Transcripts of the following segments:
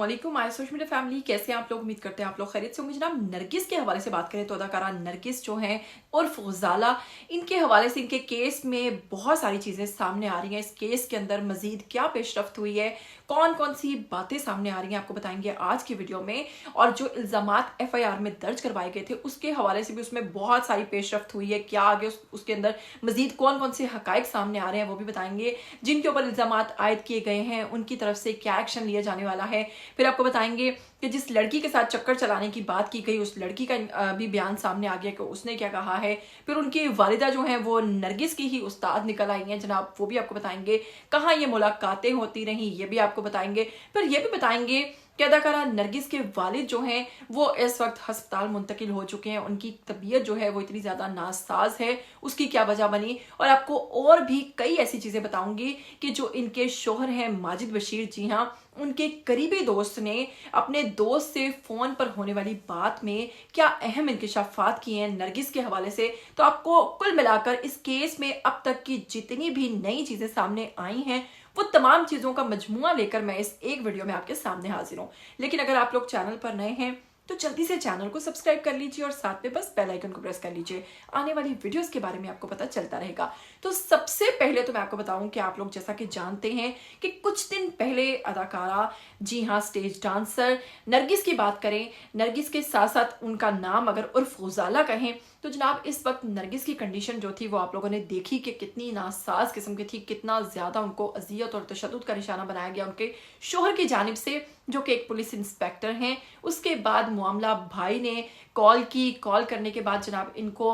अस्सलामुअलैकुम my social media family, कैसे हैं आप लोग? उम्मीद करते हैं आप लोग खैरियत से होंगे। जनाब नरगिस के हवाले से बात करें तो अदाकारा नरगिस जो हैं उर्फ उजाला, इनके हवाले से इनके केस में बहुत सारी चीज़ें सामने आ रही हैं। इस केस के अंदर मजीद क्या पेशरफ्त हुई है, कौन कौन सी बातें सामने आ रही हैं, आपको बताएंगे आज की वीडियो में। और जो इल्ज़ामात FIR में दर्ज करवाए गए थे उसके हवाले से भी उसमें बहुत सारी पेशरफ्त हुई है। क्या आगे उसके अंदर मजीद कौन कौन से हकाइक सामने आ रहे हैं वो भी बताएंगे। जिनके ऊपर इल्ज़ामात आयद किए गए हैं उनकी तरफ से क्या एक्शन लिया जाने वाला है। फिर आपको बताएंगे कि जिस लड़की के साथ चक्कर चलाने की बात की गई उस लड़की का भी बयान सामने आ गया कि उसने क्या कहा है। फिर उनकी वालिदा जो हैं वो नरगिस की ही उस्ताद निकल आई हैं जनाब, वो भी आपको बताएंगे। कहाँ ये मुलाकातें होती रहीं ये भी आपको बताएंगे। फिर ये भी बताएंगे कि अदाकारा नरगिस के वालिद जो हैं वो इस वक्त हस्पताल मुंतकिल हो चुके हैं। उनकी तबीयत जो है वो इतनी ज़्यादा नासाज है, उसकी क्या वजह बनी। और आपको और भी कई ऐसी चीज़ें बताऊंगी कि जो इनके शोहर हैं माजिद बशीर, जी हाँ, उनके करीबी दोस्त ने अपने दोस्त से फ़ोन पर होने वाली बात में क्या अहम इंकशाफात किए हैं नरगिस के हवाले से। तो आपको कुल मिलाकर इस केस में अब तक की जितनी भी नई चीज़ें सामने आई हैं वो तमाम चीज़ों का मजमुआ लेकर मैं इस एक वीडियो में आपके सामने हाजिर हूँ। लेकिन अगर आप लोग चैनल पर नए हैं तो जल्दी से चैनल को सब्सक्राइब कर लीजिए और साथ में बस बेल आइकन को प्रेस कर लीजिए। आने वाली वीडियोस के बारे में आपको पता चलता रहेगा। तो सबसे पहले तो मैं आपको बताऊं कि आप लोग जैसा कि जानते हैं कि कुछ दिन पहले अदाकारा, जी हाँ, स्टेज डांसर नरगिस की बात करें, नरगिस के साथ साथ उनका नाम अगर उर्फ उजाला कहें तो जनाब इस वक्त नरगिस की कंडीशन जो थी वो आप लोगों ने देखी कि कितनी नासाज किस्म की थी, कितना ज़्यादा उनको अजियत और तशद्दुद का निशाना बनाया गया उनके शोहर की जानिब से जो कि एक पुलिस इंस्पेक्टर हैं। उसके बाद मामला भाई ने कॉल की, कॉल करने के बाद जनाब इनको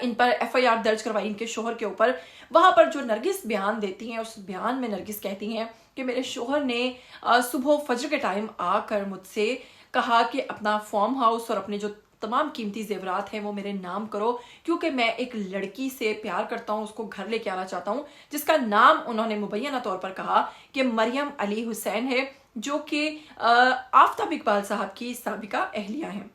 इन पर FIR दर्ज करवाई इनके शोहर के ऊपर। वहाँ पर जो नरगिस बयान देती हैं उस बयान में नरगिस कहती हैं कि मेरे शोहर ने सुबह फजर के टाइम आकर मुझसे कहा कि अपना फार्म हाउस और अपने जो तमाम कीमती जेवरात हैं वो मेरे नाम करो, क्योंकि मैं एक लड़की से प्यार करता हूँ, उसको घर लेके आना चाहता हूँ, जिसका नाम उन्होंने मुबैना तौर पर कहा कि मरियम अली हुसैन है, जो कि आफताब इकबाल साहब की साबिका अहलिया हैं।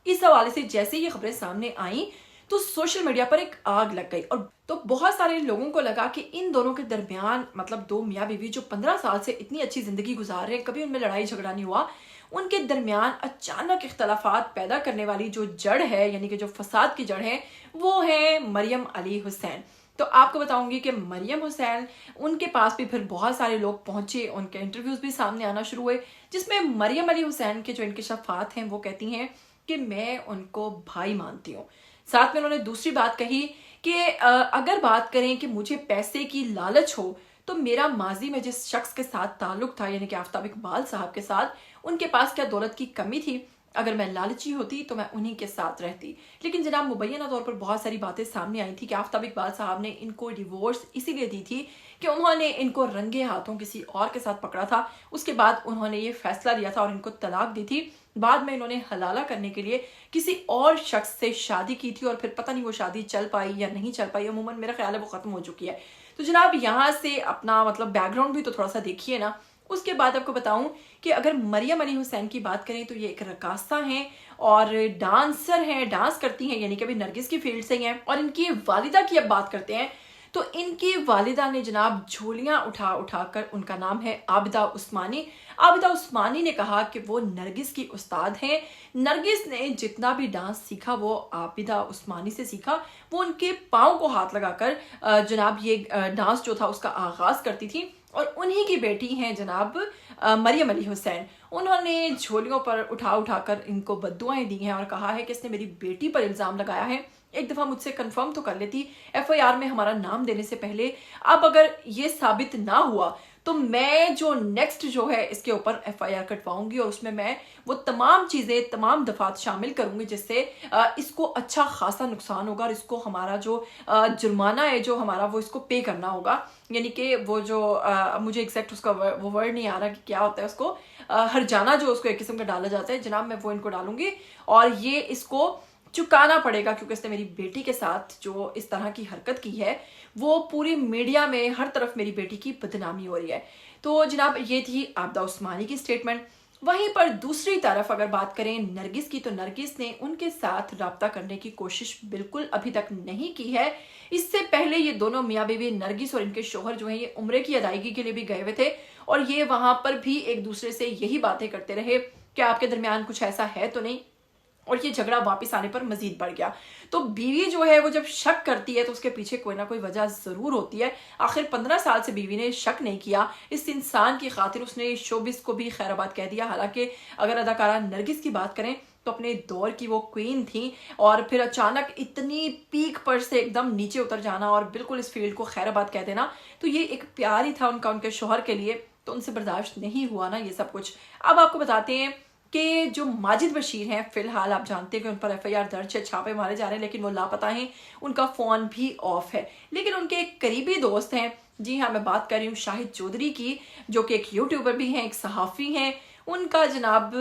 इस हवाले से जैसे ये खबरें सामने आई तो सोशल मीडिया पर एक आग लग गई और तो बहुत सारे लोगों को लगा कि इन दोनों के दरमियान, मतलब दो मियाँ बीवी जो 15 साल से इतनी अच्छी जिंदगी गुजार रहे हैं, कभी उनमें लड़ाई झगड़ा नहीं हुआ, उनके दरमियान अचानक इख्तलाफात पैदा करने वाली जो जड़ है, यानी कि जो फसाद की जड़ है, वो है मरियम अली हुसैन। तो आपको बताऊंगी कि मरियम हुसैन, उनके पास भी फिर बहुत सारे लोग पहुंचे, उनके इंटरव्यूज भी सामने आना शुरू हुए, जिसमें मरियम अली हुसैन के जो इंकशाफात हैं वो कहती हैं कि मैं उनको भाई मानती हूँ। साथ में उन्होंने दूसरी बात कही कि अगर बात करें कि मुझे पैसे की लालच हो तो मेरा माजी में जिस शख्स के साथ ताल्लुक था, यानी कि आफताब इकबाल साहब के साथ, उनके पास क्या दौलत की कमी थी? अगर मैं लालची होती तो मैं उन्हीं के साथ रहती। लेकिन जनाब मुबैना तौर पर बहुत सारी बातें सामने आई थी कि आफताब इकबाल साहब ने इनको डिवोर्स इसीलिए दी थी कि उन्होंने इनको रंगे हाथों किसी और के साथ पकड़ा था। उसके बाद उन्होंने ये फैसला लिया था और इनको तलाक दी थी। बाद में इन्होंने हलाला करने के लिए किसी और शख्स से शादी की थी और फिर पता नहीं वो शादी चल पाई या नहीं चल पाई, अमूमन मेरा ख्याल है वो खत्म हो चुकी है। तो जनाब यहाँ से अपना मतलब बैकग्राउंड भी तो थोड़ा सा देखिए ना। उसके बाद आपको बताऊं कि अगर मरियम अली हुसैन की बात करें तो ये एक रकासा हैं और डांसर हैं, डांस करती हैं, यानी कि अभी नरगिस की फील्ड से ही हैं। और इनकी वालिदा की अब बात करते हैं तो इनकी वालिदा ने जनाब झोलियां उठा उठाकर, उनका नाम है आबिदा उस्मानी, आबिदा उस्मानी ने कहा कि वो नरगिस की उस्ताद हैं। नरगिस ने जितना भी डांस सीखा वो आबिदा उस्मानी से सीखा। वो उनके पाँव को हाथ लगाकर जनाब ये डांस जो था उसका आगाज करती थी। और उन्हीं की बेटी हैं जनाब मरियम अली हुसैन। उन्होंने झोलियों पर उठा उठाकर इनको बद्दुआएं दी हैं और कहा है कि इसने मेरी बेटी पर इल्ज़ाम लगाया है। एक दफ़ा मुझसे कंफर्म तो कर लेती FIR में हमारा नाम देने से पहले। अब अगर ये साबित ना हुआ तो मैं जो नेक्स्ट जो है इसके ऊपर FIR कटवाऊंगी और उसमें मैं वो तमाम चीज़ें, तमाम दफात शामिल करूंगी जिससे इसको अच्छा खासा नुकसान होगा और इसको हमारा जो जुर्माना है जो हमारा वो इसको पे करना होगा। यानी कि वो जो मुझे एग्जैक्ट उसका वो वर्ड नहीं आ रहा कि क्या होता है उसको, हरजाना जो उसको एक किस्म का डाला जाता है जनाब, मैं वो इनको डालूंगी और ये इसको चुकाना पड़ेगा क्योंकि इसने मेरी बेटी के साथ जो इस तरह की हरकत की है वो पूरी मीडिया में हर तरफ मेरी बेटी की बदनामी हो रही है। तो जनाब ये थी आबिदा उस्मानी की स्टेटमेंट। वहीं पर दूसरी तरफ अगर बात करें नरगिस की, तो नरगिस ने उनके साथ राब्ता करने की कोशिश बिल्कुल अभी तक नहीं की है। इससे पहले ये दोनों मियाँ बीवी नरगिस और इनके शोहर जो हैं ये उम्रे की अदायगी के लिए भी गए हुए थे, और ये वहां पर भी एक दूसरे से यही बातें करते रहे कि आपके दरमियान कुछ ऐसा है तो नहीं, और ये झगड़ा वापस आने पर मजीद बढ़ गया। तो बीवी जो है वो जब शक करती है तो उसके पीछे कोई ना कोई वजह जरूर होती है। आखिर 15 साल से बीवी ने शक नहीं किया इस इंसान की खातिर, उसने शोबिस को भी खैराबाद कह दिया। हालांकि अगर अदाकारा नरगिस की बात करें तो अपने दौर की वो क्वीन थी, और फिर अचानक इतनी पीक पर से एकदम नीचे उतर जाना और बिल्कुल इस फील्ड को खैराबाद कह देना, तो ये एक प्यार ही था उनका उनके शोहर के लिए, तो उनसे बर्दाश्त नहीं हुआ ना ये सब कुछ। अब आपको बताते हैं कि जो माजिद बशीर हैं, फिलहाल आप जानते हैं कि उन पर एफआईआर दर्ज है, छापे मारे जा रहे हैं, लेकिन वो लापता हैं, उनका फोन भी ऑफ है। लेकिन उनके एक करीबी दोस्त हैं, जी हाँ मैं बात कर रही हूँ शाहिद चौधरी की, जो कि एक यूट्यूबर भी हैं, एक सहाफ़ी हैं। उनका जनाब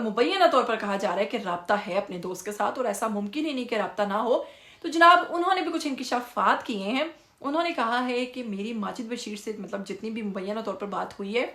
मुबैना तौर पर कहा जा रहा है कि रब्ता है अपने दोस्त के साथ, और ऐसा मुमकिन ही नहीं कि रब्ता ना हो। तो जनाब उन्होंने भी कुछ इंकिशाफात किए हैं। उन्होंने कहा है कि मेरी माजिद बशीर से मतलब जितनी भी मुबैना तौर पर बात हुई है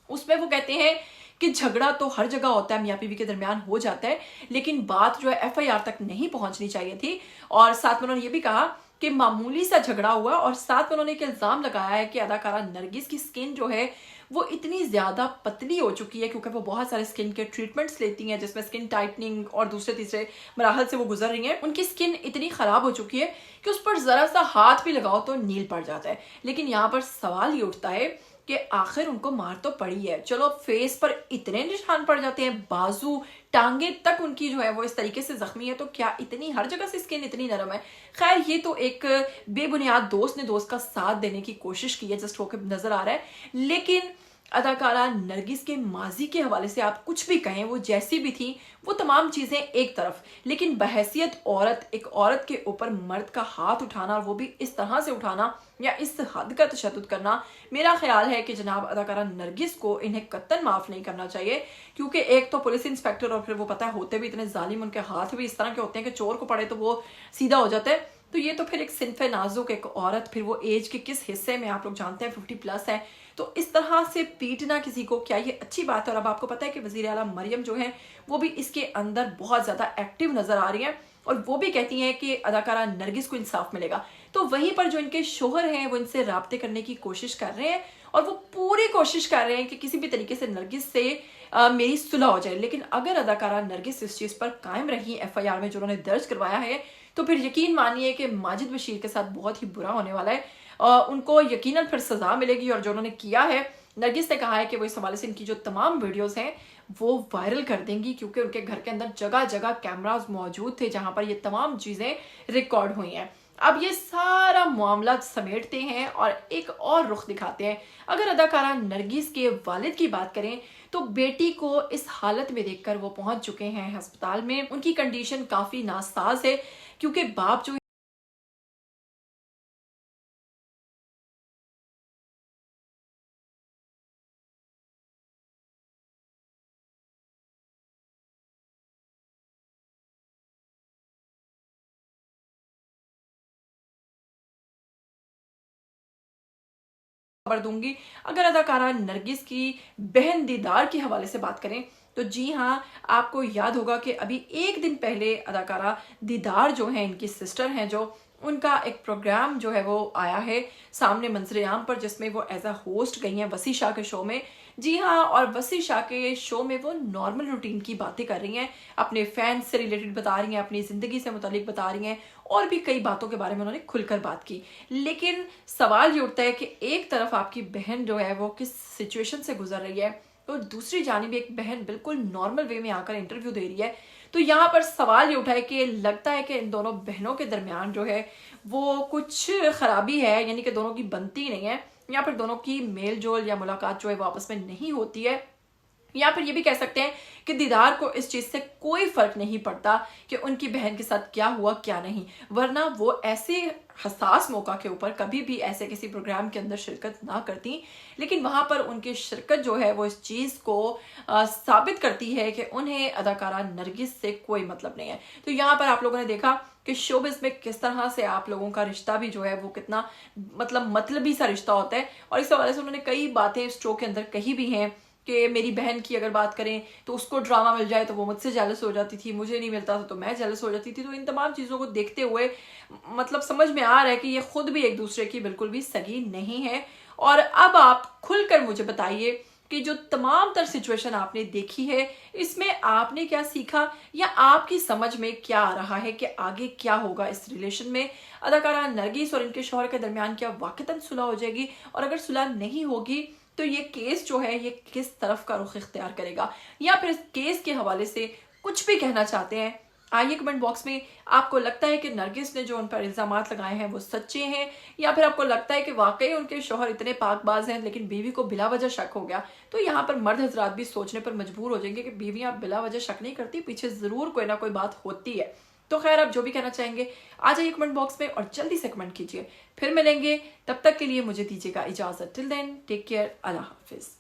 उसमें वो कहते हैं कि झगड़ा तो हर जगह होता है, मियाँ बीवी के दरमियान हो जाता है, लेकिन बात जो है एफआईआर तक नहीं पहुंचनी चाहिए थी। और साथ में उन्होंने ये भी कहा कि मामूली सा झगड़ा हुआ, और साथ में उन्होंने एक इल्जाम लगाया है कि अदाकारा नरगिस की स्किन जो है वो इतनी ज्यादा पतली हो चुकी है, क्योंकि वो बहुत सारे स्किन के ट्रीटमेंट्स लेती हैं जिसमें स्किन टाइटनिंग और दूसरे तीसरे मराहल से वो गुजर रही हैं। उनकी स्किन इतनी खराब हो चुकी है कि उस पर जरा सा हाथ भी लगाओ तो नील पड़ जाता है। लेकिन यहाँ पर सवाल ये उठता है कि आखिर उनको मार तो पड़ी है, चलो फेस पर इतने निशान पड़ जाते हैं, बाजू टांगे तक उनकी जो है वो इस तरीके से जख्मी है, तो क्या इतनी हर जगह से स्किन इतनी नरम है? खैर ये तो एक बेबुनियाद दोस्त ने दोस्त का साथ देने की कोशिश की है, जस्ट होकर नजर आ रहा है। लेकिन अदाकारा नरगिस के माजी के हवाले से आप कुछ भी कहें, वो जैसी भी थी वो तमाम चीजें एक तरफ, लेकिन बहैसियत औरत, एक औरत के ऊपर मर्द का हाथ उठाना, वो भी इस तरह से उठाना या इस हद का तशद्दुद करना, मेरा ख्याल है कि जनाब अदाकारा नरगिस को इन्हें कत्तन माफ नहीं करना चाहिए। क्योंकि एक तो पुलिस इंस्पेक्टर, और फिर वो पता है होते भी इतने जालिम, उनके हाथ भी इस तरह के होते हैं कि चोर को पड़े तो वो सीधा हो जाता है। तो ये तो फिर एक सिनफे नाजुक एक औरत, फिर वो एज के किस हिस्से में, आप लोग जानते हैं 50+ है, तो इस तरह से पीटना किसी को, क्या ये अच्छी बात है? और अब आपको पता है कि वजीर आला मरियम जो है वो भी इसके अंदर बहुत ज्यादा एक्टिव नजर आ रही है, और वो भी कहती हैं कि अदाकारा नरगिस को इंसाफ मिलेगा। तो वहीं पर जो इनके शोहर हैं वो इनसे राब्ते करने की कोशिश कर रहे हैं, और वो पूरी कोशिश कर रहे हैं कि किसी भी तरीके से नरगिस से मेरी सुलह हो जाए। लेकिन अगर अदाकारा नरगिस इस चीज पर कायम रही एफआईआर में जो उन्होंने दर्ज करवाया है, तो फिर यकीन मानिए कि माजिद बशीर के साथ बहुत ही बुरा होने वाला है। उनको यकीनन फिर सजा मिलेगी, और जो उन्होंने किया है, नरगिस ने कहा है कि वो इस हवाले से इनकी जो तमाम वीडियोस हैं वो वायरल कर देंगी, क्योंकि उनके घर के अंदर जगह जगह कैमरास मौजूद थे जहां पर ये तमाम चीजें रिकॉर्ड हुई हैं। अब ये सारा मामला समेटते हैं और एक और रुख दिखाते हैं। अगर अदाकारा नरगिस के वालिद की बात करें तो बेटी को इस हालत में देखकर वो पहुंच चुके हैं अस्पताल में। उनकी कंडीशन काफी नासाज है, क्योंकि बाप जो खबर दूंगी। अगर अदाकारा नरगिस की बहन दीदार के हवाले से बात करें तो जी हाँ, आपको याद होगा कि अभी एक दिन पहले अदाकारा दीदार जो है, इनकी सिस्टर हैं, जो उनका एक प्रोग्राम जो है वो आया है सामने मंजर आम पर, जिसमें वो एज अ होस्ट गई हैं वसी शाह के शो में। जी हाँ, और वसी शाह के शो में वो नॉर्मल रूटीन की बातें कर रही हैं, अपने फैंस से रिलेटेड बता रही हैं, अपनी ज़िंदगी से मुतालिक बता रही हैं, और भी कई बातों के बारे में उन्होंने खुलकर बात की। लेकिन सवाल ये उठता है कि एक तरफ आपकी बहन जो है वो किस सिचुएशन से गुजर रही है, तो दूसरी जानिब एक बहन बिल्कुल नॉर्मल वे में आकर इंटरव्यू दे रही है। तो यहाँ पर सवाल ये उठा है कि लगता है कि इन दोनों बहनों के दरमियान जो है वो कुछ खराबी है, यानी कि दोनों की बनती नहीं है, या फिर दोनों की मेल जोल या मुलाकात जो है वो आपस में नहीं होती है। या फिर ये भी कह सकते हैं कि दीदार को इस चीज से कोई फर्क नहीं पड़ता कि उनकी बहन के साथ क्या हुआ क्या नहीं, वरना वो ऐसे हसास मौका के ऊपर कभी भी ऐसे किसी प्रोग्राम के अंदर शिरकत ना करती। लेकिन वहां पर उनकी शिरकत जो है वो इस चीज को साबित करती है कि उन्हें अदाकारा नरगिस से कोई मतलब नहीं है। तो यहाँ पर आप लोगों ने देखा कि शोबिस में किस तरह से आप लोगों का रिश्ता भी जो है वो कितना मतलबी सा रिश्ता होता है, और इस हवाले से उन्होंने कई बातें इस शो के अंदर कही भी हैं کہ میری بہن کی اگر بات کریں تو اس کو ڈرامہ مل جائے تو وہ مجھ سے جیلس ہو جاتی تھی، مجھے نہیں ملتا تھا تو میں جیلس ہو جاتی تھی. تو ان تمام چیزوں کو دیکھتے ہوئے مطلب سمجھ میں آ رہا ہے کہ یہ خود بھی ایک دوسرے کی بالکل بھی سگی نہیں ہے. اور اب آپ کھل کر مجھے بتائیے کہ جو تمام تر سچویشن آپ نے دیکھی ہے اس میں آپ نے کیا سیکھا، یا آپ کی سمجھ میں کیا آ رہا ہے کہ آگے کیا ہوگا اس ریلیشن میں. اداکارہ نرگس اور ان کے شوہر کے درمیان کیا واقعتاً صلح ہو جائے گی، اور اگر صلح نہیں ہوگی تو یہ کیس جو ہے یہ کس طرف کا رخ اختیار کرے گا، یا پھر اس کیس کے حوالے سے کچھ بھی کہنا چاہتے ہیں. آئیے کمنٹ باکس میں آپ کو لگتا ہے کہ نرگس نے جو ان پر الزامات لگائے ہیں وہ سچے ہیں، یا پھر آپ کو لگتا ہے کہ واقعی ان کے شوہر اتنے پاک باز ہیں لیکن بیوی کو بلا وجہ شک ہو گیا. تو یہاں پر مرد حضرات بھی سوچنے پر مجبور ہو جائیں گے کہ بیویاں بلا وجہ شک نہیں کرتی، پیچھے ضرور کوئی نہ کوئی بات ہوتی ہے. تو خیر آپ جو بھی کہنا چاہیں گے آ جائیے کمنٹ باکس میں اور جلدی سے کمنٹ کیجیے. پھر ملیں گے، تب تک کے لیے مجھے دیجیے گا اجازت. ٹل دین ٹیک کیئر، اللہ حافظ.